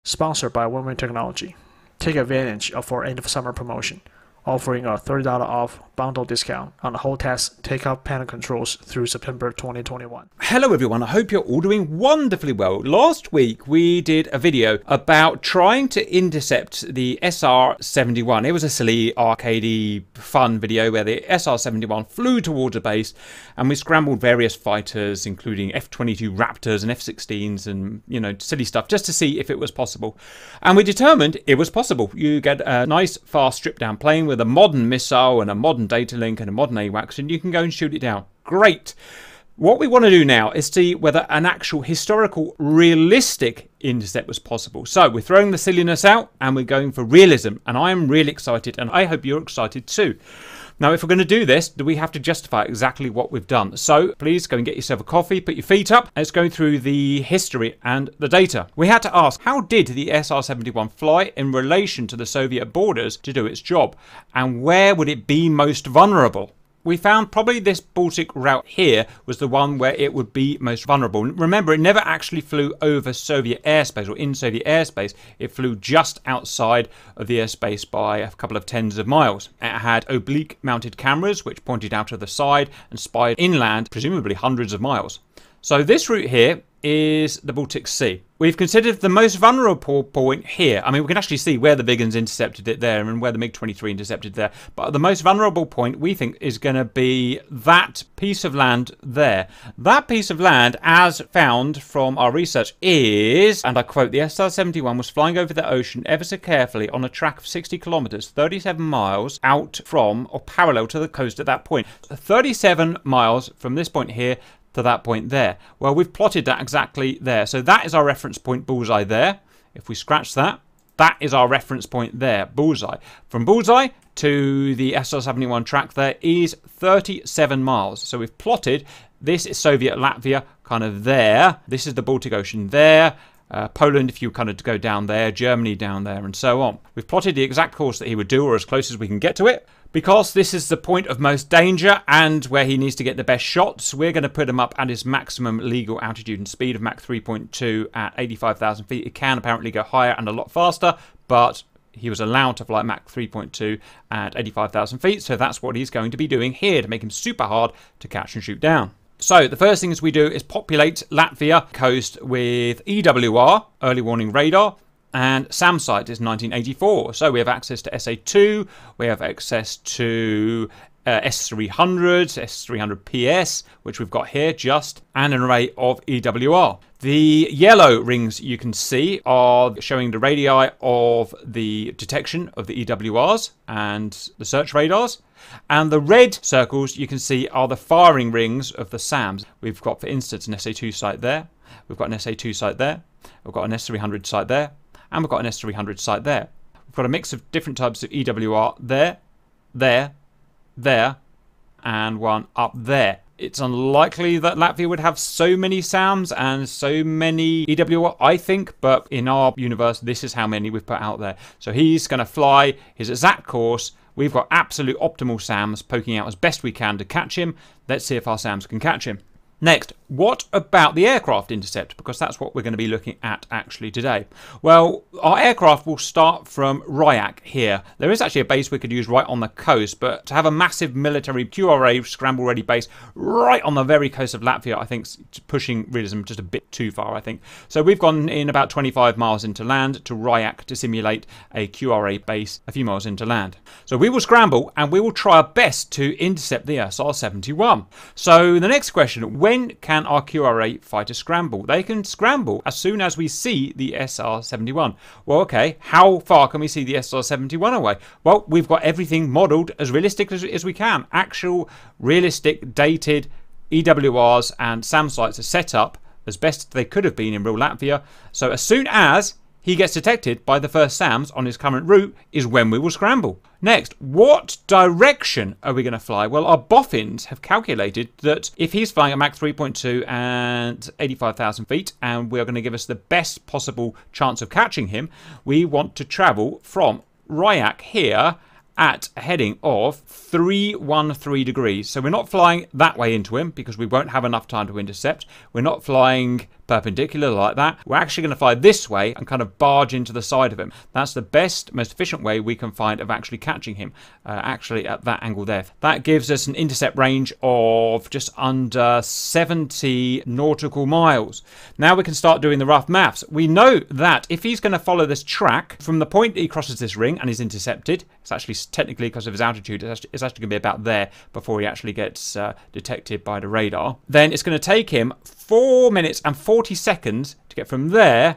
Sponsored by Win-Win Technology. Take advantage of our end of summer promotion, offering a $30 off bundle discount on the whole test takeoff panel controls through September 2021. Hello everyone, I hope you're all doing wonderfully well. Last week we did a video about trying to intercept the SR-71. It was a silly arcadey fun video where the SR-71 flew towards a base and we scrambled various fighters including F-22 Raptors and F-16s and, you know, silly stuff just to see if it was possible. And we determined it was possible. You get a nice fast stripped down plane with a modern missile and a modern data link and a modern AWACS, and you can go and shoot it down. Great. What we want to do now is see whether an actual historical realistic intercept was possible. So we're throwing the silliness out and we're going for realism, and I am really excited and I hope you're excited too. Now, if we're going to do this, we have to justify exactly what we've done. So please go and get yourself a coffee, put your feet up. Let's go through the history and the data. We had to ask, how did the SR-71 fly in relation to the Soviet borders to do its job? And where would it be most vulnerable? We found probably this Baltic route here was the one where it would be most vulnerable. Remember, it never actually flew over Soviet airspace or in Soviet airspace. It flew just outside of the airspace by a couple of tens of miles. It had oblique mounted cameras which pointed out of the side and spied inland, presumably hundreds of miles. So this route here is the Baltic Sea. We've considered the most vulnerable point here. I mean, we can actually see where the big guns intercepted it there and where the MiG-23 intercepted there. But the most vulnerable point we think is going to be that piece of land there. That piece of land, as found from our research, is, and I quote, the SR-71 was flying over the ocean ever so carefully on a track of 60 kilometers, 37 miles out from or parallel to the coast at that point. 37 miles from this point here to that point there. Well, we've plotted that exactly there. So that is our reference point bullseye there. If we scratch that, that is our reference point there, bullseye. From bullseye to the SR-71 track there is 37 miles. So we've plotted, this is Soviet Latvia kind of there. This is the Baltic Ocean there. Poland, if you kind of go down there, Germany down there, and so on. We've plotted the exact course that he would do, or as close as we can get to it. Because this is the point of most danger and where he needs to get the best shots, we're going to put him up at his maximum legal altitude and speed of Mach 3.2 at 85,000 feet. It can apparently go higher and a lot faster, but he was allowed to fly Mach 3.2 at 85,000 feet, so that's what he's going to be doing here to make him super hard to catch and shoot down. So the first things we do is populate Latvia coast with EWR, early warning radar, and SAM site is 1984. So we have access to SA2, we have access to S300s, S300PS, which we've got here just, and an array of EWR. The yellow rings you can see are showing the radii of the detection of the EWRs and the search radars. And the red circles you can see are the firing rings of the SAMs. We've got, for instance, an SA2 site there. We've got an SA2 site there. We've got an S300 site there. And we've got an S300 site there. We've got a mix of different types of EWR there, there, there, and one up there. It's unlikely that Latvia would have so many SAMs and so many EWR, I think, but in our universe, this is how many we've put out there. So he's going to fly his exact course. We've got absolute optimal SAMs poking out as best we can to catch him. Let's see if our SAMs can catch him. Next, what about the aircraft intercept? Because that's what we're going to be looking at actually today. Well, our aircraft will start from Ryak here. There is actually a base we could use right on the coast, but to have a massive military QRA scramble-ready base right on the very coast of Latvia, I think is pushing realism just a bit too far, I think. So we've gone in about 25 miles into land to Ryak to simulate a QRA base a few miles into land. So we will scramble and we will try our best to intercept the SR-71. So the next question, when can our QRA fighter scramble? They can scramble as soon as we see the SR-71. Well, okay, how far can we see the SR-71 away? Well, we've got everything modelled as realistic as we can. Actual, realistic, dated EWRs and SAM sites are set up as best they could have been in real Latvia. So as soon as he gets detected by the first SAMs on his current route is when we will scramble. Next, what direction are we going to fly? Well, our boffins have calculated that if he's flying at Mach 3.2 and 85,000 feet, and we're going to give us the best possible chance of catching him, we want to travel from Ryak here at a heading of 313 degrees. So we're not flying that way into him because we won't have enough time to intercept. We're not flying perpendicular like that. We're actually going to fly this way and kind of barge into the side of him. That's the best, most efficient way we can find of actually catching him, actually at that angle there. That gives us an intercept range of just under 70 nautical miles. Now we can start doing the rough maths. We know that if he's going to follow this track from the point he crosses this ring and is intercepted, it's actually technically because of his altitude, it's actually going to be about there before he actually gets detected by the radar. Then it's going to take him 4 minutes and 40 seconds to get from there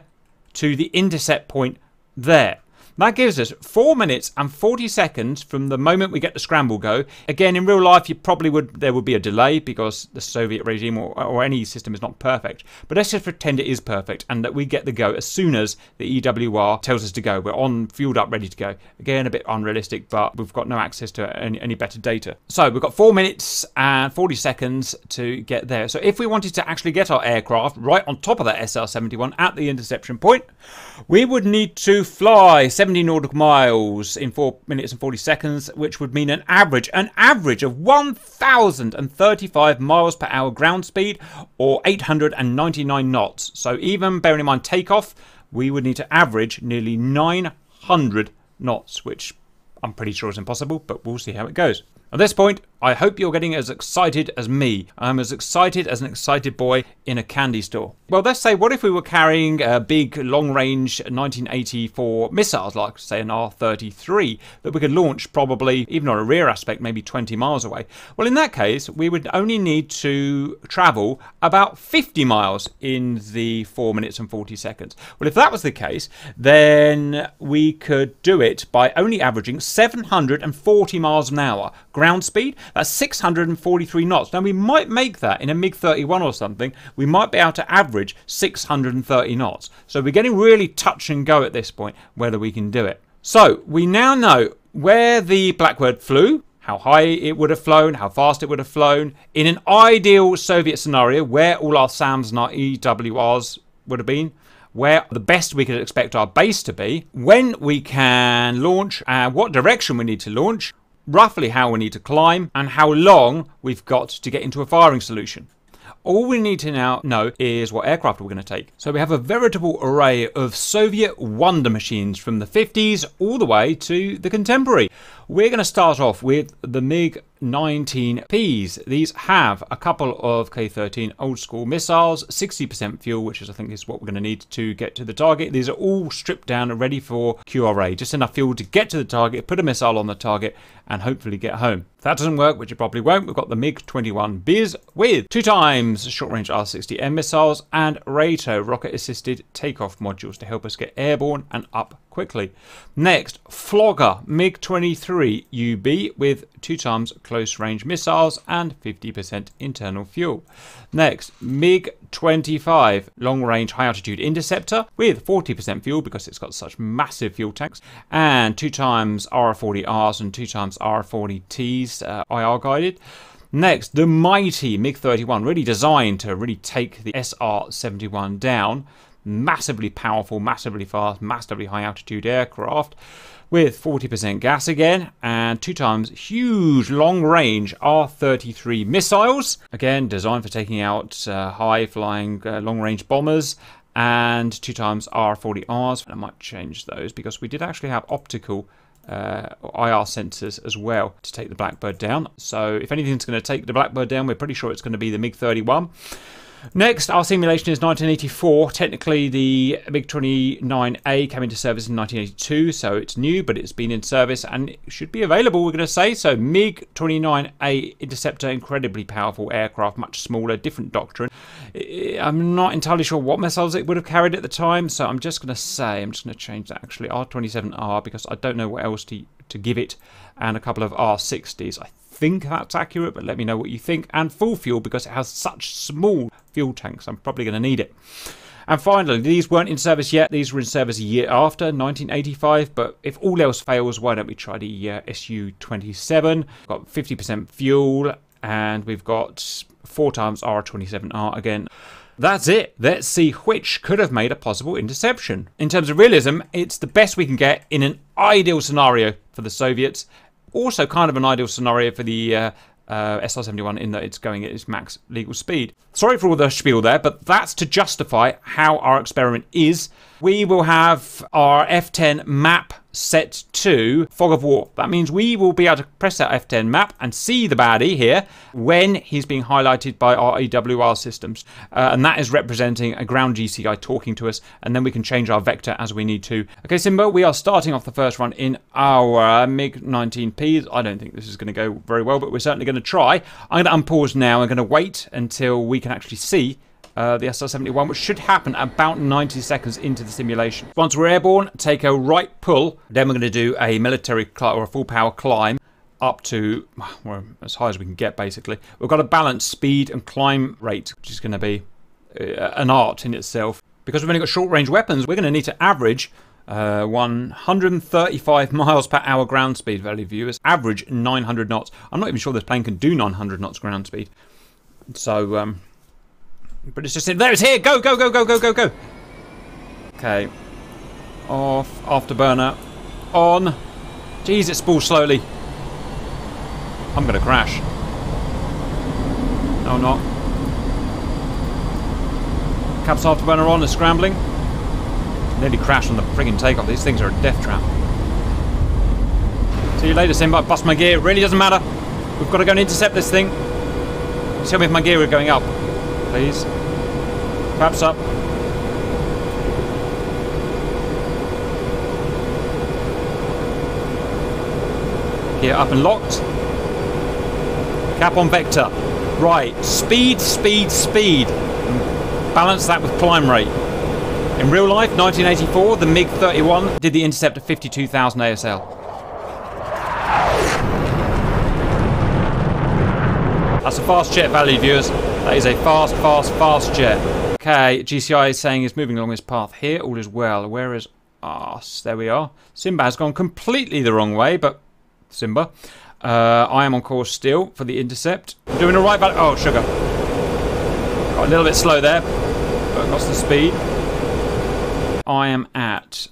to the intercept point there. That gives us 4 minutes and 40 seconds from the moment we get the scramble go. Again, in real life, there would be a delay because the Soviet regime or any system is not perfect. But let's just pretend it is perfect and that we get the go as soon as the EWR tells us to go. We're on, fueled up, ready to go. Again, a bit unrealistic, but we've got no access to any better data. So we've got 4 minutes and 40 seconds to get there. So if we wanted to actually get our aircraft right on top of that SR-71 at the interception point, we would need to fly 70 nautical miles in 4 minutes and 40 seconds, which would mean an average of 1,035 miles per hour ground speed, or 899 knots. So even bearing in mind takeoff, we would need to average nearly 900 knots, which I'm pretty sure is impossible, but we'll see how it goes. At this point, I hope you're getting as excited as me. I'm as excited as an excited boy in a candy store. Well, let's say, what if we were carrying big, long-range 1984 missiles, like, say, an R-33, that we could launch probably, even on a rear aspect, maybe 20 miles away? Well, in that case, we would only need to travel about 50 miles in the 4 minutes and 40 seconds. Well, if that was the case, then we could do it by only averaging 740 miles an hour. Ground speed, that's 643 knots. Now, we might make that in a MiG-31 or something. We might be able to average 630 knots. So we're getting really touch and go at this point, whether we can do it. So we now know where the Blackbird flew, how high it would have flown, how fast it would have flown. In an ideal Soviet scenario, where all our SAMs and our EWRs would have been, where the best we could expect our base to be, when we can launch, and what direction we need to launch, roughly how we need to climb, and how long we've got to get into a firing solution. All we need to now know is what aircraft we're going to take. So we have a veritable array of Soviet wonder machines from the 50s all the way to the contemporary. We're going to start off with the MiG-19Ps. These have a couple of K-13 old school missiles, 60% fuel, which I think is what we're going to need to get to the target. These are all stripped down and ready for QRA. Just enough fuel to get to the target, put a missile on the target, and hopefully get home. If that doesn't work, which it probably won't, we've got the MiG-21Bs with 2 times short-range R-60M missiles and RATO, rocket-assisted takeoff modules, to help us get airborne and up quickly. Next, Flogger MiG-23UB with 2 times close-range missiles and 50% internal fuel. Next, MiG-25 long-range high-altitude interceptor with 40% fuel because it's got such massive fuel tanks, and 2 times RR-40Rs and 2 times RR-40Ts, IR guided. Next, the mighty MiG-31, really designed to really take the SR-71 down. Massively powerful, massively fast, massively high altitude aircraft with 40% gas again, and 2 times huge long range R-33 missiles, again designed for taking out high flying long range bombers, and 2 times R-40Rs. I might change those because we did actually have optical IR sensors as well to take the Blackbird down. So if anything's going to take the Blackbird down, we're pretty sure it's going to be the MiG-31. Next, our simulation is 1984. Technically, the MiG-29A came into service in 1982, so it's new, but it's been in service and it should be available, we're going to say. So MiG-29A Interceptor, incredibly powerful aircraft, much smaller, different doctrine. I'm not entirely sure what missiles it would have carried at the time, so I'm just going to change that actually, R-27R, because I don't know what else to give it, and a couple of R-60s. I think that's accurate, but let me know what you think. And full fuel, because it has such small fuel tanks, I'm probably going to need it. And finally, these weren't in service yet. These were in service a year after, 1985. But if all else fails, why don't we try the Su-27? Got 50% fuel, and we've got 4 times R-27R again. That's it. Let's see which could have made a possible interception. In terms of realism, it's the best we can get in an ideal scenario for the Soviets. Also kind of an ideal scenario for the SR-71 in that it's going at its max legal speed. Sorry for all the spiel there, but that's to justify how our experiment is. We will have our F10 map set to Fog of War. That means we will be able to press that F10 map and see the baddie here when he's being highlighted by our EWR systems. And that is representing a ground GCI talking to us, and then we can change our vector as we need to. Okay, Simba, we are starting off the first run in our MiG-19P. I don't think this is going to go very well, but we're certainly going to try. I'm going to unpause now. I'm going to wait until we can actually see the SR-71, which should happen about 90 seconds into the simulation. Once we're airborne, take a right pull. Then we're going to do a military or a full power climb up to, well, as high as we can get, basically. We've got to balance speed and climb rate, which is going to be an art in itself. Because we've only got short range weapons, we're going to need to average 135 miles per hour ground speed, value viewers. Average 900 knots. I'm not even sure this plane can do 900 knots ground speed. So, but it's just in there. It's here. Go, go, go, go, go, go, go. Okay. Off. Afterburner. On. Jeez, it spools slowly. I'm going to crash. No, I'm not. Caps afterburner on. It's scrambling. Nearly crashed on the friggin' takeoff. These things are a death trap. See you later, Simba. I bust my gear. It really doesn't matter. We've got to go and intercept this thing. Tell me if my gear is going up. Please. Flaps up. Gear up and locked. Cap on vector. Right. Speed, speed, speed. Balance that with climb rate. In real life, 1984, the MiG-31 did the intercept at 52,000 ASL. That's a fast jet, value viewers. That is a fast, fast, fast jet. Okay, GCI is saying it's moving along this path here. All is well. Where is us? There we are. Simba has gone completely the wrong way, but Simba. I am on course still for the intercept. I'm doing all right, but oh, sugar. Got a little bit slow there, but lost the speed. I am at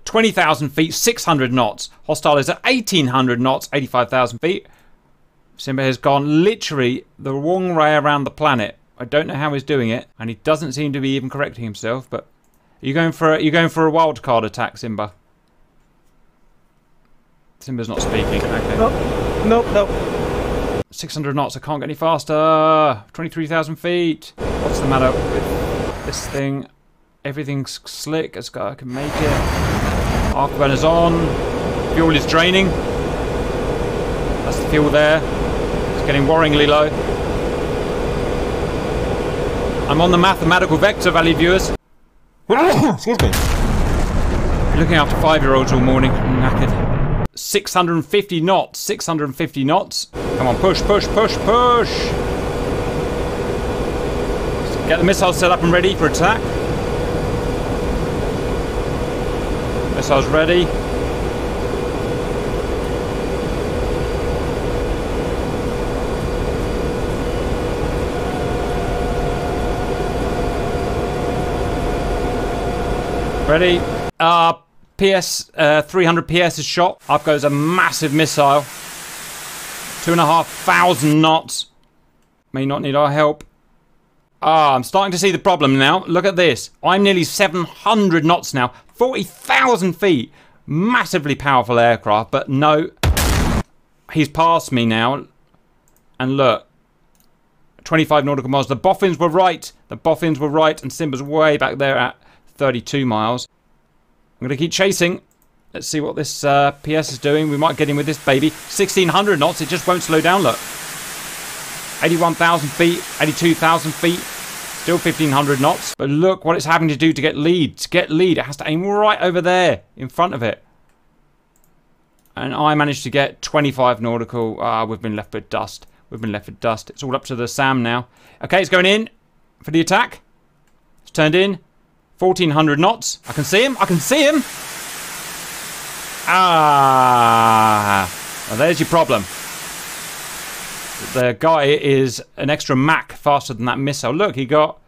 20,000 feet, 600 knots. Hostile is at 1,800 knots, 85,000 feet. Simba has gone literally the wrong way around the planet. I don't know how he's doing it, and he doesn't seem to be even correcting himself. But are you going for a wild card attack, Simba? Simba's not speaking. Okay. Nope, nope. 600 knots. I can't get any faster. 23,000 feet. What's the matter with this thing? Everything's slick as I can make it. Afterburner's on. Fuel is draining. That's the fuel there. It's getting worryingly low. I'm on the mathematical vector, value viewers. Excuse me. You're looking after 5-year-olds all morning. I'm knackered. 650 knots. 650 knots. Come on, push, push, push, push. Get the missiles set up and ready for attack. Missiles ready. Ready. PS 300 PS is shot. Up goes a massive missile. 2,500 knots. May not need our help. I'm starting to see the problem now. Look at this. I'm nearly 700 knots now. 40,000 feet. Massively powerful aircraft, but no. He's passed me now. And look. 25 nautical miles. The boffins were right. The boffins were right. And Simba's way back there at 32 miles. I'm going to keep chasing. Let's see what this PS is doing. We might get in with this baby. 1,600 knots. It just won't slow down, look. 81,000 feet. 82,000 feet. Still 1,500 knots. But look what it's having to do to get lead. To get lead, it has to aim right over there in front of it. And I managed to get 25 nautical. We've been left with dust. We've been left with dust. It's all up to the SAM now. Okay, it's going in for the attack. It's turned in. 1,400 knots. I can see him. I can see him. Well, there's your problem. The guy is an extra Mach faster than that missile. Look, he got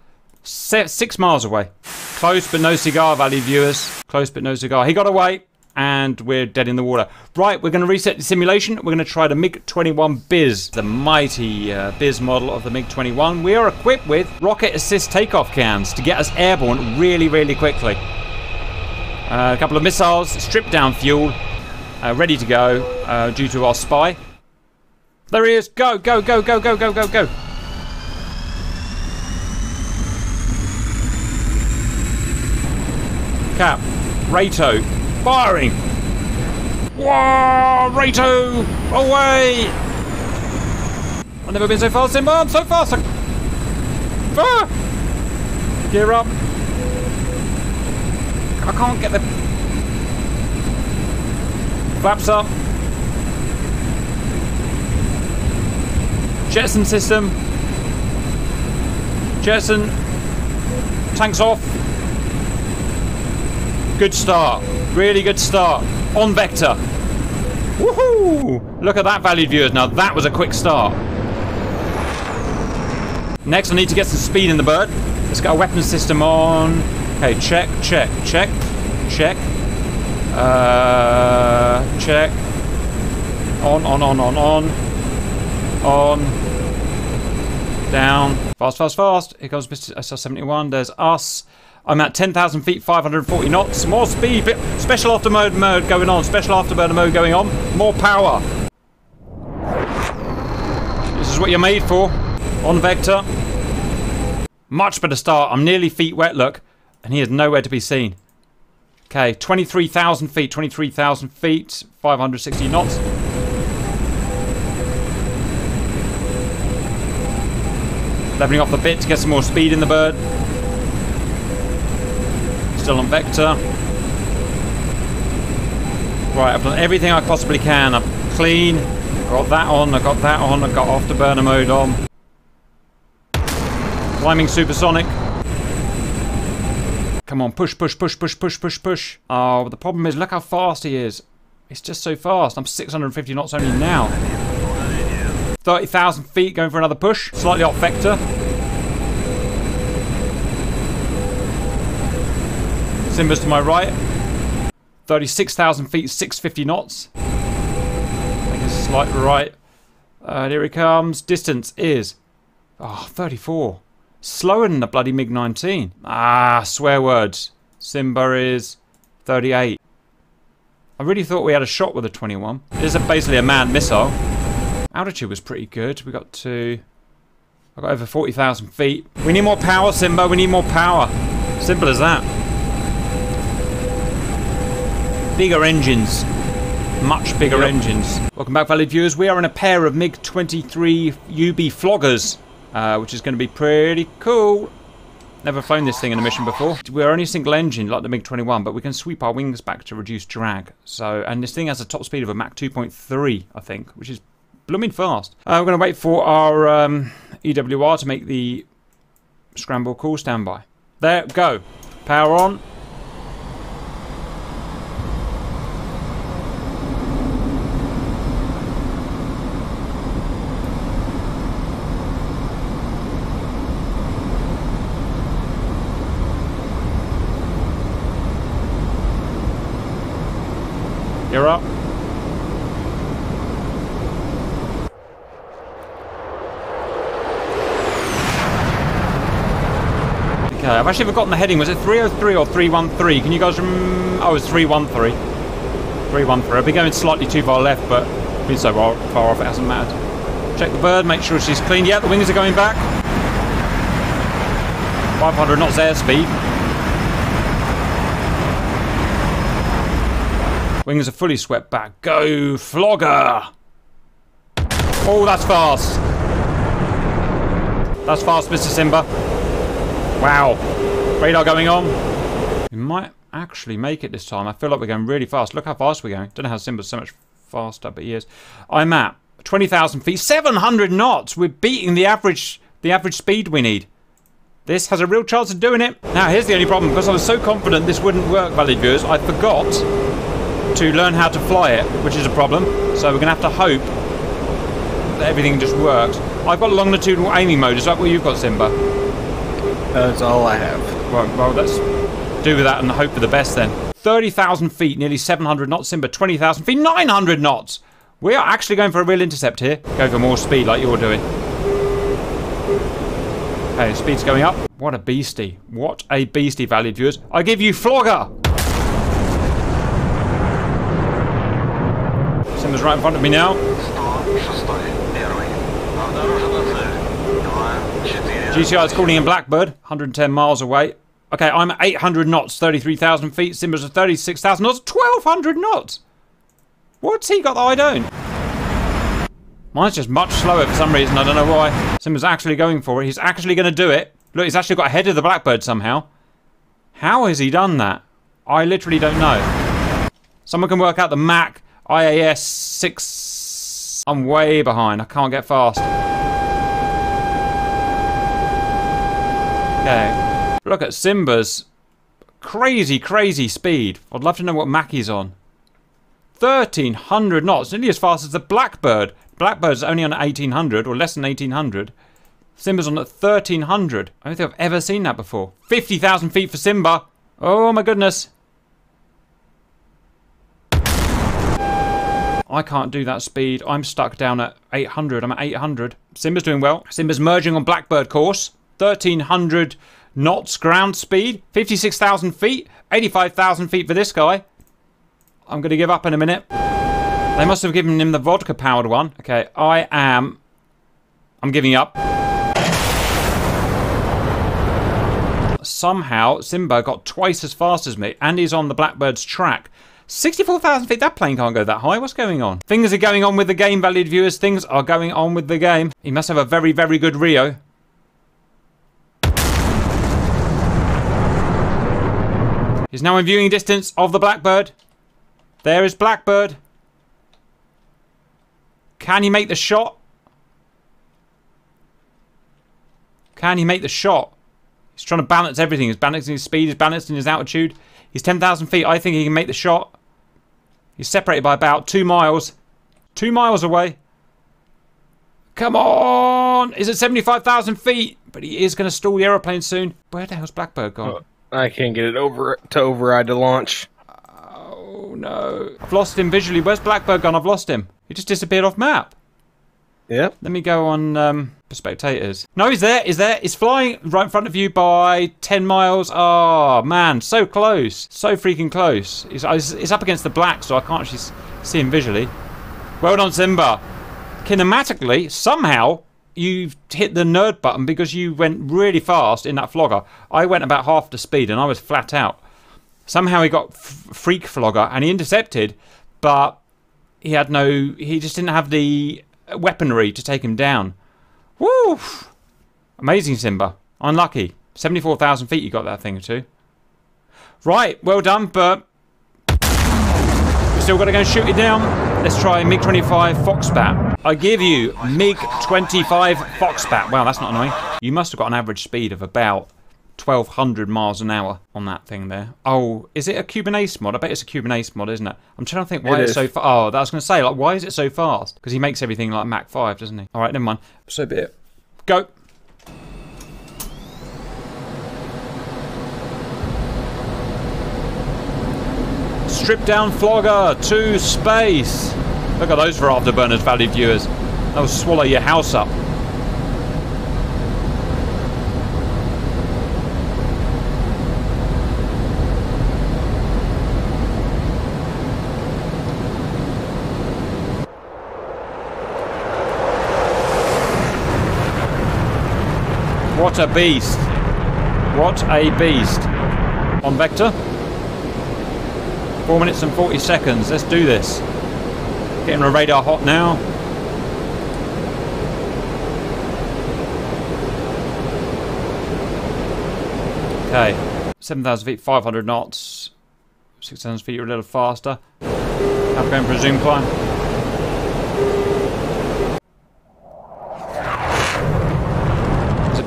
6 miles away. Close but no cigar, value viewers. Close but no cigar. He got away. and we're dead in the water. Right, we're going to reset the simulation. We're going to try the MiG-21 Biz, the mighty Biz model of the MiG-21. We are equipped with rocket assist takeoff cans to get us airborne really, really quickly. A couple of missiles, stripped down fuel, ready to go due to our spy. There he is. Go, go, go, go, go, go, go, go. Cap, Rato, firing. Whoa, Rato, away. I've never been so fast, Simba. I'm so fast. Ah! Gear up. I can't get the flaps up. Jetson system. Jetson. Tanks off. Good start. Really good start. On vector. Woohoo! Look at that, valued viewers. Now that was a quick start. Next, I need to get some speed in the bird. Let's get our weapons system on. Okay, check, check, check, check. Check. On. On. Down. Fast, fast, fast. Here comes Mr. SR-71. There's us. I'm at 10,000 feet, 540 knots. More speed. Special afterburner mode going on. Special afterburner mode going on. More power. This is what you're made for. On vector. Much better start. I'm nearly feet wet, look. And he is nowhere to be seen. Okay, 23,000 feet. 23,000 feet. 560 knots. Leveling off the bit to get some more speed in the bird. Still on vector. Right, I've done everything I possibly can. I'm clean. Got that on, I got that on, I got afterburner mode on. Climbing supersonic. Come on, push, push, push, push, push, push, push. Oh, but the problem is, look how fast he is. It's just so fast. I'm 650 knots only now. 30,000 feet, going for another push. Slightly off vector. Simba's to my right. 36,000 feet, 650 knots. I think it's slightly right. Here he comes. Distance is 34. Slower than the bloody MiG-19. Ah, swear words. Simba is 38. I really thought we had a shot with a 21. It is basically a manned missile. Altitude was pretty good. I got over 40,000 feet. We need more power, Simba. We need more power. Simple as that. Bigger engines. Much bigger engines. Welcome back, valued viewers. We are in a pair of MiG-23 UB floggers, which is going to be pretty cool. Never flown this thing in a mission before. We're only single engine like the MiG-21, but we can sweep our wings back to reduce drag. And this thing has a top speed of a Mach 2.3, I think, which is blooming fast. We're going to wait for our EWR to make the scramble call. Standby. There, go. Power on. You're up. Okay, I've actually forgotten the heading. Was it 303 or 313? Can you guys remember? Oh, it was 313. 313. I've been going slightly too far left, but been so far off it hasn't mattered. Check the bird, make sure she's clean. Yeah, the wings are going back. 500 knots airspeed. Wings are fully swept back. Go, flogger! Oh, that's fast. That's fast, Mr. Simba. Wow. Radar going on. We might actually make it this time. I feel like we're going really fast. Look how fast we're going. Don't know how Simba's so much faster, but he is. I'm at 20,000 feet, 700 knots. We're beating the average speed we need. This has a real chance of doing it. Now, here's the only problem. Because I was so confident this wouldn't work, valued viewers, I forgot to learn how to fly it, which is a problem. So we're going to have to hope that everything just works. I've got longitudinal aiming mode. Is that what you've got, Simba? That's all I have. Well, let's do with that and hope for the best then. 30,000 feet, nearly 700 knots. Simba, 20,000 feet, 900 knots. We are actually going for a real intercept here. Go for more speed like you're doing. Okay, speed's going up. What a beastie. What a beastie, valued viewers. I give you flogger. Simba's right in front of me now. GCI is calling in Blackbird, 110 miles away. Okay, I'm at 800 knots, 33,000 feet. Simba's at 36,000 knots, 1,200 knots. What's he got that I don't? Mine's just much slower for some reason, I don't know why. Simba's actually going for it. He's actually going to do it. Look, he's actually got ahead of the Blackbird somehow. How has he done that? I literally don't know. Someone can work out the Mac IAS 6. I'm way behind. I can't get fast. Okay. Look at Simba's crazy, crazy speed. I'd love to know what Mac he's on. 1,300 knots. Nearly as fast as the Blackbird. Blackbird's only on 1,800 or less than 1,800. Simba's on at 1,300. I don't think I've ever seen that before. 50,000 feet for Simba. Oh my goodness. I can't do that speed. I'm stuck down at 800. I'm at 800. Simba's doing well. Simba's merging on Blackbird course. 1,300 knots ground speed. 56,000 feet. 85,000 feet for this guy. I'm going to give up in a minute. They must have given him the vodka-powered one. Okay, I'm giving up. Somehow, Simba got twice as fast as me, and he's on the Blackbird's track. 64,000 feet, that plane can't go that high. What's going on? Things are going on with the game, valued viewers. Things are going on with the game. He must have a very, very good Rio. He's now in viewing distance of the Blackbird. There is Blackbird. Can he make the shot? Can he make the shot? He's trying to balance everything. He's balancing his speed. He's balancing his altitude. He's 10,000 feet. I think he can make the shot. He's separated by about 2 miles. 2 miles away. Come on! He's at 75,000 feet. But he is going to stall the aeroplane soon. Where the hell's Blackbird gone? Oh, I can't get it over to override the launch. Oh no. I've lost him visually. Where's Blackbird gone? I've lost him. He just disappeared off map. Yep. Let me go on spectators. No, he's there. He's there. He's flying right in front of you by 10 miles. Oh, man. So close. So freaking close. He's up against the black, so I can't actually see him visually. Well done, Simba. Kinematically, somehow, you've hit the nerd button because you went really fast in that flogger. I went about half the speed, and I was flat out. Somehow he got freak flogger, and he intercepted, but he just didn't have the weaponry to take him down. Woo! Amazing, Simba. Unlucky. 74,000 feet you got that thing to. Right, well done, but we've still got to go and shoot it down. Let's try MiG-25 Foxbat. I give you MiG-25 Foxbat. Wow, that's not annoying. You must have got an average speed of about 1,200 miles an hour on that thing there. Oh, is it a Cuban Ace mod? I bet it's a Cuban Ace mod, isn't it? I'm trying to think why it's so fast. Oh, I was going to say, like, why is it so fast? Because he makes everything like Mach 5, doesn't he? All right, never mind. So be it. Go. Strip down flogger to space. Look at those for afterburners, valued viewers. They'll swallow your house up. What a beast. What a beast. On vector. 4 minutes and 40 seconds. Let's do this. Getting the radar hot now. Okay. 7,000 feet, 500 knots. 6,000 feet, you're a little faster. I'm going for a zoom climb.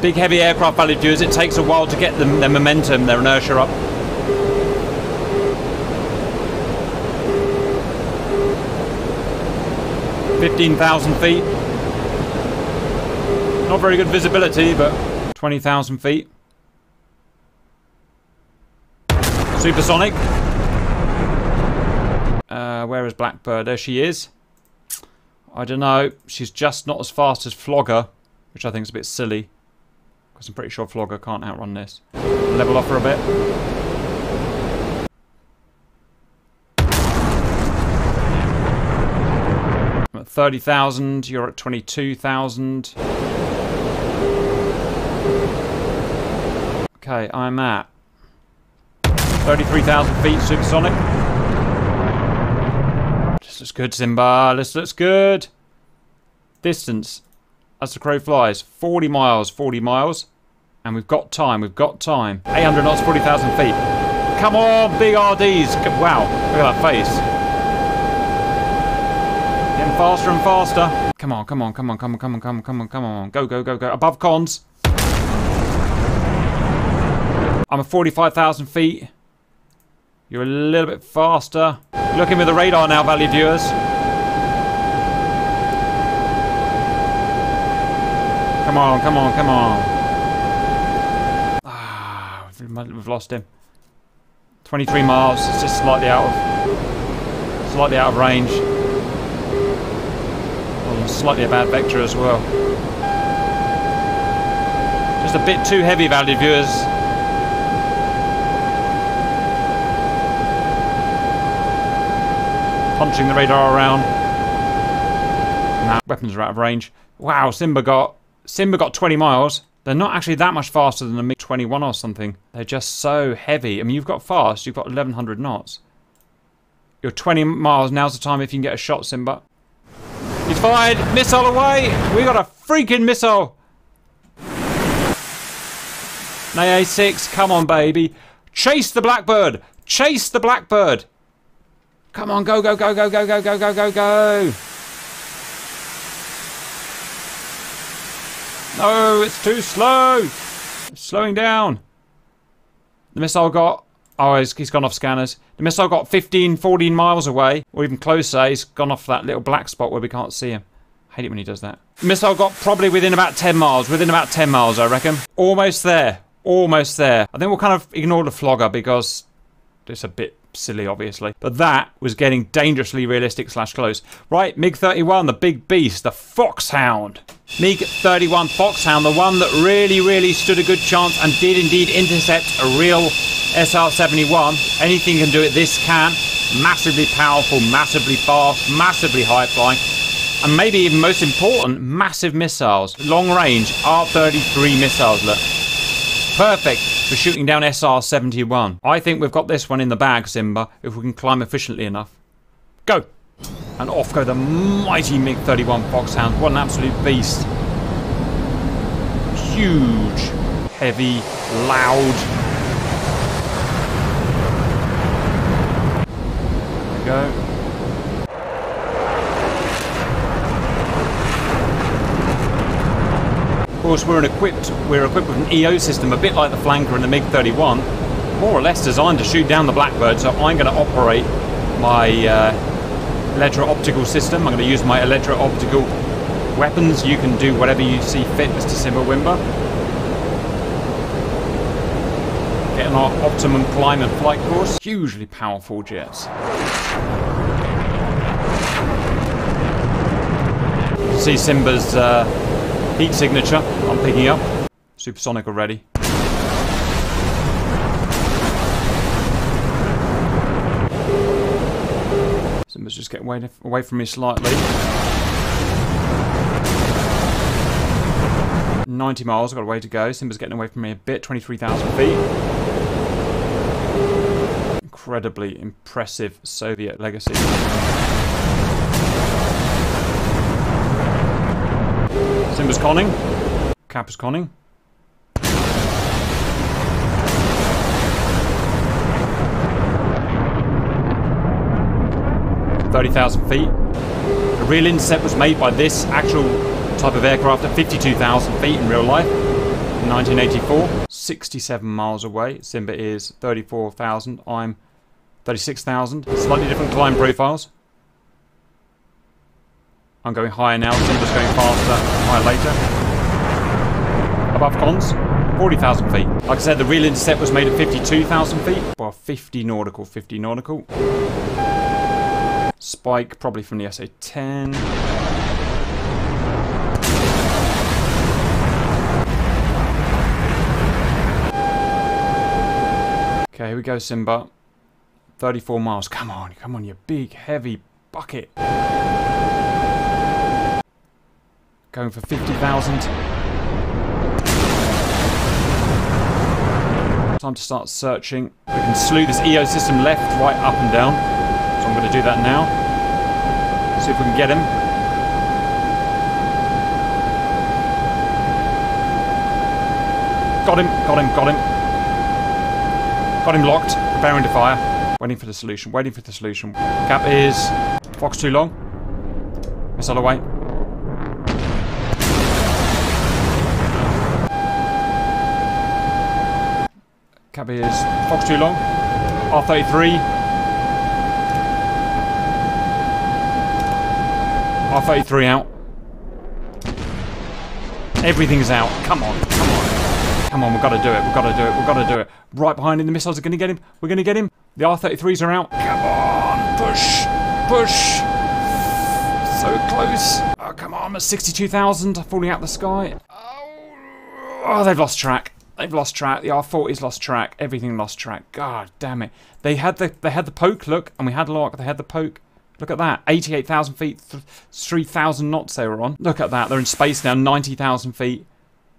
Big heavy aircraft, valued viewers. It takes a while to get them their momentum, their inertia up. $15,000 feet. Not very good visibility, but 20,000 feet. Supersonic. Where is Blackbird? There she is. I don't know. She's just not as fast as Flogger, which I think is a bit silly. Because I'm pretty sure Flogger can't outrun this. Level off her a bit. I'm at 30,000. You're at 22,000. Okay, I'm at 33,000 feet supersonic. This looks good, Simba. This looks good. Distance, as the crow flies, 40 miles, 40 miles. And we've got time, we've got time. 800 knots, 40,000 feet. Come on, big RDs. Wow, look at that face. Getting faster and faster. Come on, come on, come on, come on, come on, come on, come on, come on. Go, go, go, go. Above cons. I'm at 45,000 feet. You're a little bit faster. Looking with the radar now, valued viewers. Come on, come on, come on. Ah, we've lost him. 23 miles. It's just slightly out of range. Oh, slightly a bad vector as well. Just a bit too heavy, valued viewers. Punching the radar around. Nah, weapons are out of range. Wow, Simba got 20 miles. They're not actually that much faster than the MiG-21 or something. They're just so heavy. I mean, you've got fast. You've got 1,100 knots. You're 20 miles. Now's the time if you can get a shot, Simba. He's fired. Missile away. We got a freaking missile. Nay A6. Come on, baby. Chase the Blackbird. Chase the Blackbird. Come on, go, go, go, go, go, go, go, go, go, go. No, it's too slow. It's slowing down. The missile got... Oh, he's gone off scanners. The missile got 15, 14 miles away. Or even closer. He's gone off that little black spot where we can't see him. I hate it when he does that. The missile got probably within about 10 miles. Within about 10 miles, I reckon. Almost there. Almost there. I think we'll kind of ignore the Flogger because it's a bit silly, obviously. But that was getting dangerously realistic / close. Right, MiG-31, the big beast, the Foxhound. MiG-31 Foxhound, the one that really stood a good chance and did indeed intercept a real SR-71. Anything can do it, this can. Massively powerful, massively fast, massively high flying. And maybe even most important, massive missiles. Long range, R-33 missiles, look. Perfect for shooting down SR-71. I think we've got this one in the bag, Simba, if we can climb efficiently enough. Go! And off go the mighty MiG-31 Foxhound. What an absolute beast. Huge, heavy, loud. There we go. Of course, we're equipped with an EO system, a bit like the flanker and the MiG-31, more or less designed to shoot down the Blackbird. So I'm going to operate my electro-optical system. I'm going to use my electro-optical weapons. You can do whatever you see fit, Mr. Simba Wimba. Getting our optimum climb and flight course. Hugely powerful jets. See Simba's heat signature I'm picking up. Supersonic already. Simba's just getting away from me slightly. 90 miles, I've got a way to go. Simba's getting away from me a bit, 23,000 feet. Incredibly impressive Soviet legacy. Simba's conning. Cap is conning. $30,000 feet. The real intercept was made by this actual type of aircraft at 52,000 feet in real life in 1984. 67 miles away. Simba is 34,000. I'm 36,000. Slightly different climb profiles. I'm going higher now. Simba's going faster. Higher later. Above cons. 40,000 feet. Like I said, the real intercept was made at 52,000 feet. Well, 50 nautical. 50 nautical. Spike probably from the SA-10. Okay, here we go, Simba. 34 miles. Come on, you big, heavy bucket. Going for 50,000. Time to start searching. We can slew this EO system left, right, up and down. So I'm going to do that now. See if we can get him. Got him. Got him locked. Preparing to fire. Waiting for the solution. Cap is Fox too long. Missile away. Cap is Fox too long. R33. R33 out. Everything's out. Come on. We've got to do it. Right behind him, the missiles are going to get him. We're going to get him. The R33s are out. Come on. Push. So close. Oh, come on. At 62,000. Falling out the sky. Oh, they've lost track. The R40's lost track. Everything lost track. God damn it. They had the poke, look, and we had lock. They had the poke. Look at that. 88,000 feet, 3,000 knots they were on. Look at that. They're in space now. 90,000 feet,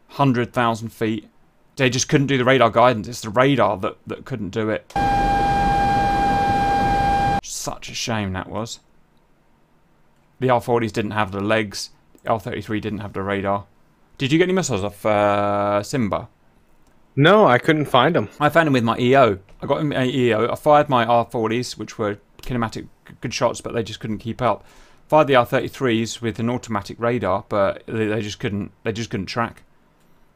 100,000 feet. They just couldn't do the radar guidance. It's the radar that couldn't do it. Such a shame that was. The R40s didn't have the legs. The R33 didn't have the radar. Did you get any missiles off Simba? No, I couldn't find them. I found him with my EO. I got him an EO. I fired my R40s, which were kinematic good shots, but they just couldn't keep up. Fired the R33s with an automatic radar, but they just couldn't track.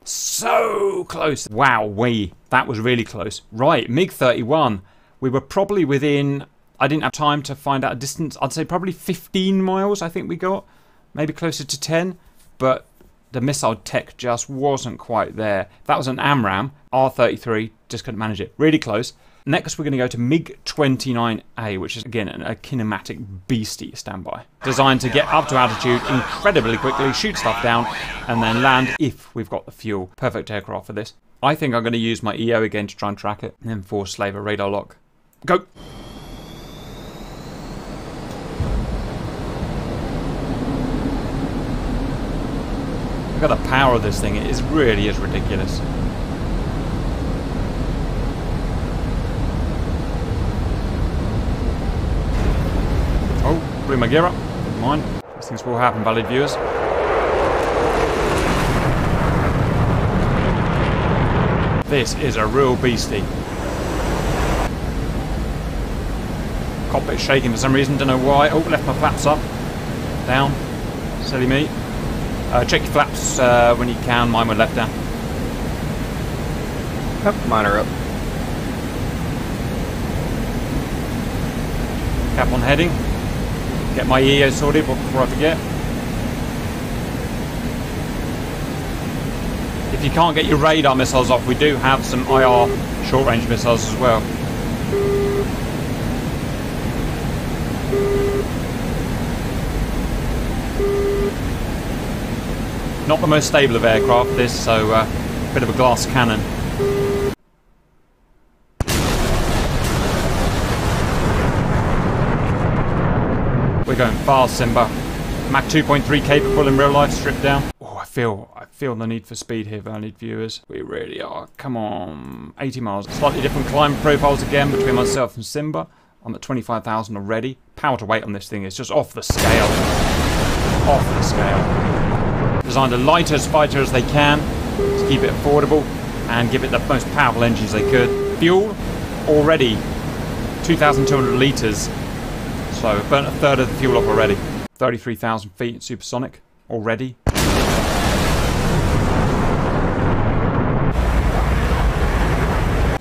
So close. Wowee. That was really close. Right, MiG-31. We were probably within... I didn't have time to find out a distance. I'd say probably 15 miles, I think we got. Maybe closer to 10. But the missile tech just wasn't quite there. That was an AMRAAM. R33 just couldn't manage it. Really close. Next, we're going to go to MiG-29A, which is, again, a kinematic beastie standby. Designed to get up to altitude incredibly quickly, shoot stuff down, and then land if we've got the fuel. Perfect aircraft for this. I think I'm going to use my EO again to try and track it, and then force slave a radar lock. Go! Look at the power of this thing. It really is ridiculous. Blew my gear up. Never mind. These things will happen, valued viewers. This is a real beastie. Cockpit's shaking for some reason, don't know why. Oh, left my flaps up. Down. Silly me. Check your flaps when you can. Mine were left down. Yep, mine are up. Cap on heading. Get my EO sorted before I forget. If you can't get your radar missiles off, we do have some IR short-range missiles as well. Not the most stable of aircraft, this, so a bit of a glass cannon. We're going fast, Simba. Mach 2.3 capable in real life, stripped down. Oh, I feel the need for speed here, valued viewers. We really are. Come on, 80 miles. Slightly different climb profiles again between myself and Simba. I'm at 25,000 already. Power to weight on this thing is just off the scale. Off the scale. Designed to lighter as fighter as they can to keep it affordable and give it the most powerful engines they could. Fuel already 2,200 litres. So burnt a third of the fuel off already. 33,000 feet supersonic already.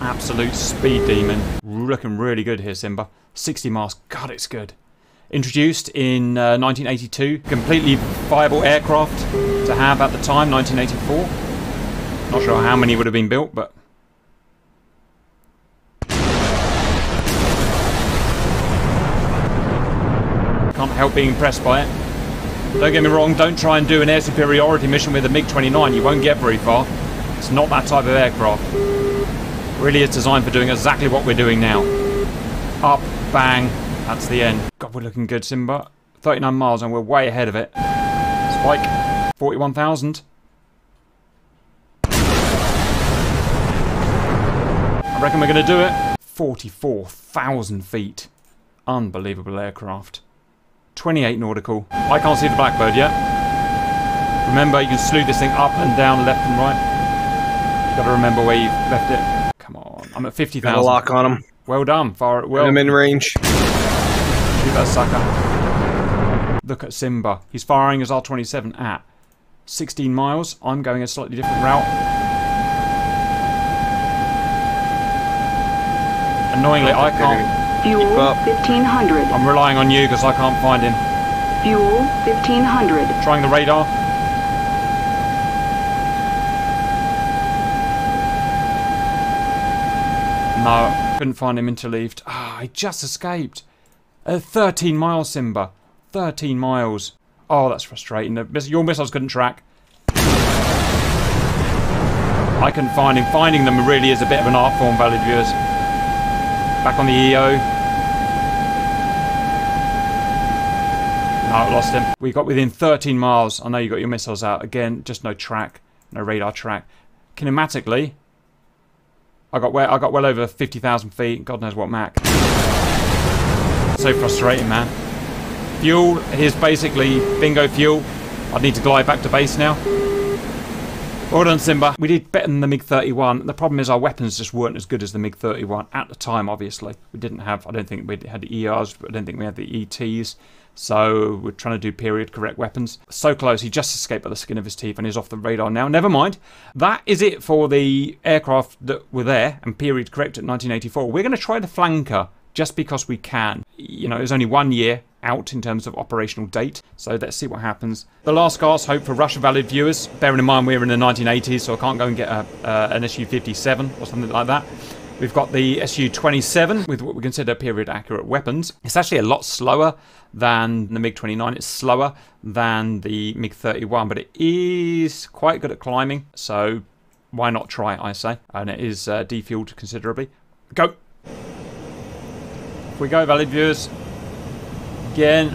Absolute speed demon. Looking really good here, Simba. 60 miles. God, it's good. Introduced in 1982. Completely viable aircraft to have at the time, 1984. Not sure how many would have been built, but... can't help being impressed by it. Don't get me wrong, don't try and do an air superiority mission with a MiG-29. You won't get very far. It's not that type of aircraft. It really is designed for doing exactly what we're doing now. Up, bang, that's the end. God, we're looking good, Simba. 39 miles and we're way ahead of it. Spike, 41,000. I reckon we're going to do it. 44,000 feet. Unbelievable aircraft. 28 nautical. I can't see the Blackbird yet. Remember, you can slew this thing up and down, left and right. You've got to remember where you've left it. Come on. I'm at 50,000. Got a lock on him. Well done. Well, I'm in range. Shoot that sucker. Look at Simba. He's firing his R-27 at 16 miles. I'm going a slightly different route. Annoyingly, I can't. Fuel 1500. I'm relying on you because I can't find him. Fuel 1500. Trying the radar. No, couldn't find him until he left. Ah, he just escaped. 13 miles, Simba. 13 miles. Oh, that's frustrating. Your missiles couldn't track. I couldn't find him. Finding them really is a bit of an art form, valued viewers. Back on the EO. No, I lost him. We got within 13 miles. I know you got your missiles out. Again, just no track. No radar track. Kinematically, I got well over 50,000 feet. God knows what Mach. So frustrating, man. Fuel is basically bingo fuel. I'd need to glide back to base now. Well done, Simba. We did better than the MiG-31. The problem is our weapons just weren't as good as the MiG-31 at the time, obviously. We didn't have, I don't think we had the ERs, but I don't think we had the ETs. So we're trying to do period correct weapons. So close, he just escaped by the skin of his teeth and he's off the radar now. Never mind. That is it for the aircraft that were there and period correct at 1984. We're going to try the flanker just because we can. You know, there's only 1 year out in terms of operational date, so let's see what happens. The last gasp hope for Russia valid viewers, bearing in mind we're in the 1980s, so I can't go and get an Su-57 or something like that. We've got the Su-27 with what we consider period accurate weapons. It's actually a lot slower than the MiG-29. It's slower than the MiG-31, but it is quite good at climbing, so why not try it, I say. And it is defueled considerably. Go! If we go, valid viewers. Again,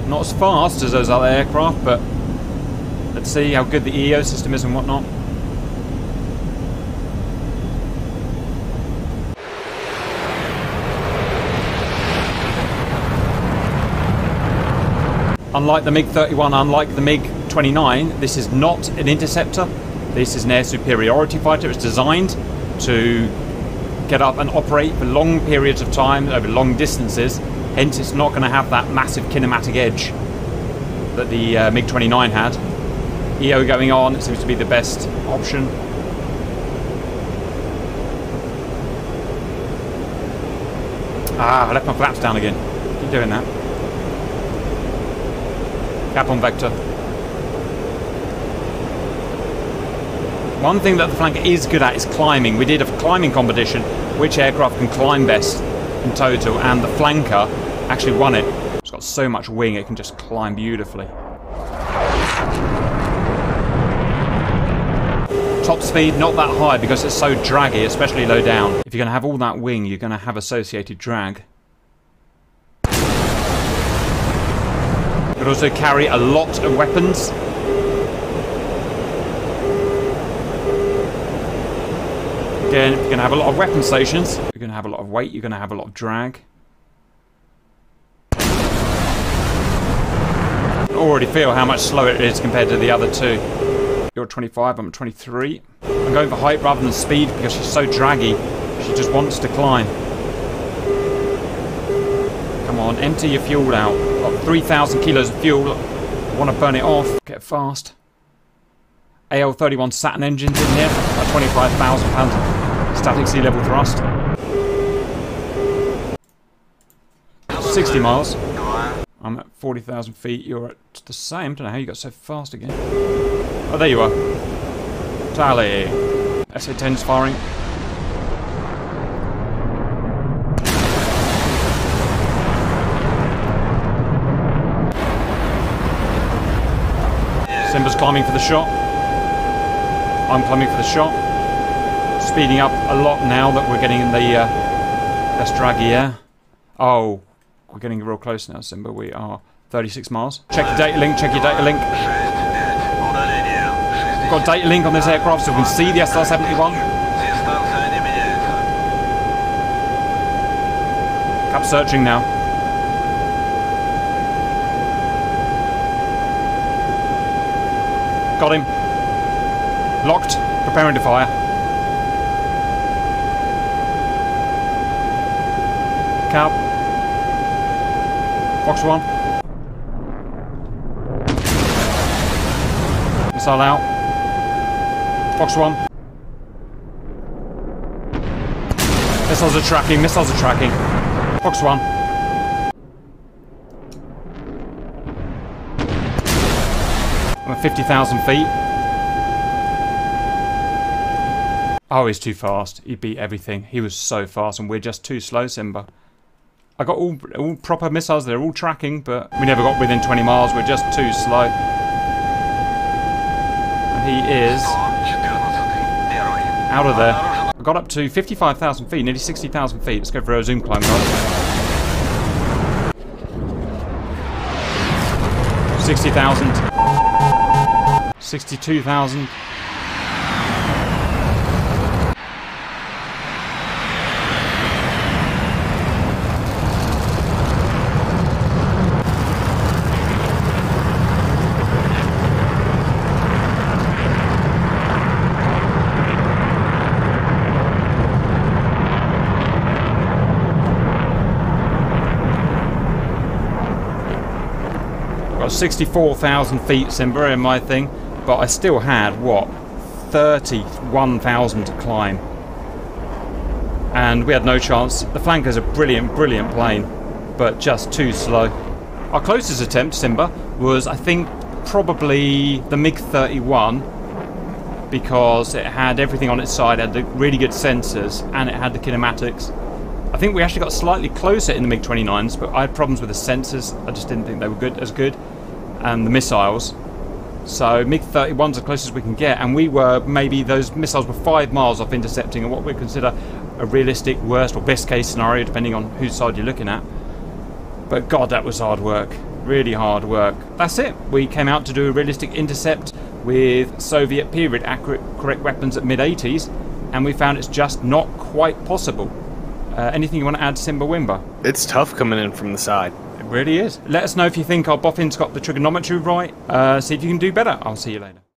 not as fast as those other aircraft, but let's see how good the EO system is and whatnot. Unlike the MiG-31, unlike the MiG-29, this is not an interceptor. This is an air superiority fighter. It's designed to get up and operate for long periods of time over long distances. Hence, it's not going to have that massive kinematic edge that the MiG-29 had. EO going on, it seems to be the best option. Ah, I left my flaps down again. Keep doing that. Cap on vector. One thing that the flanker is good at is climbing. We did a climbing competition, which aircraft can climb best in total, and the flanker actually won it. It's got so much wing it can just climb beautifully. Top speed not that high because it's so draggy, especially low down. If you're going to have all that wing, you're going to have associated drag. Could also carry a lot of weapons. Again, if you're going to have a lot of weapon stations, you're going to have a lot of weight, you're going to have a lot of drag. I already feel how much slower it is compared to the other two. You're at 25, I'm at 23. I'm going for height rather than speed because she's so draggy. She just wants to climb. Come on, empty your fuel out. Got 3,000 kilos of fuel. I want to burn it off. Get fast. AL-31 Saturn engines in here at 25,000 pounds. Static sea level thrust. 60 miles. I'm at 40,000 feet. You're at the same. Don't know how you got so fast again. Oh, there you are. Tally. SA-10's firing. Simba's climbing for the shot. I'm climbing for the shot. Speeding up a lot now that we're getting in the less draggy air. Oh, we're getting real close now, Simba. We are 36 miles. Check the data link, check your data link. We've got data link on this aircraft so we can see the SR-71. Cap searching now. Got him. Locked. Preparing to fire. Cap. Fox 1. Missile out. Fox 1. Missiles are tracking. Missiles are tracking. Fox 1. I'm at 50,000 feet. Oh, he's too fast. He beat everything. He was so fast and we're just too slow, Simba. I got all proper missiles. They're all tracking, but we never got within 20 miles. We're just too slow. And he is out of there. I got up to 55,000 feet, nearly 60,000 feet. Let's go for a zoom climb, guys. 60,000. 62,000. Got 64,000 feet, Simba, in my thing, but I still had, what, 31,000 to climb. And we had no chance. The flanker's a brilliant, brilliant plane, but just too slow. Our closest attempt, Simba, was, I think, probably the MiG-31, because it had everything on its side, it had the really good sensors, and it had the kinematics. I think we actually got slightly closer in the MiG-29s, but I had problems with the sensors. I just didn't think they were as good, and the missiles. So MiG-31's the closest we can get, and we were, maybe those missiles were 5 miles off intercepting and what we consider a realistic worst or best case scenario, depending on whose side you're looking at. But God, that was hard work. Really hard work. That's it. We came out to do a realistic intercept with Soviet period accurate correct weapons at mid-80s, and we found it's just not quite possible. Anything you want to add, Simba Wimba? It's tough coming in from the side. It really is. Let us know if you think our boffin's got the trigonometry right. See if you can do better. I'll see you later.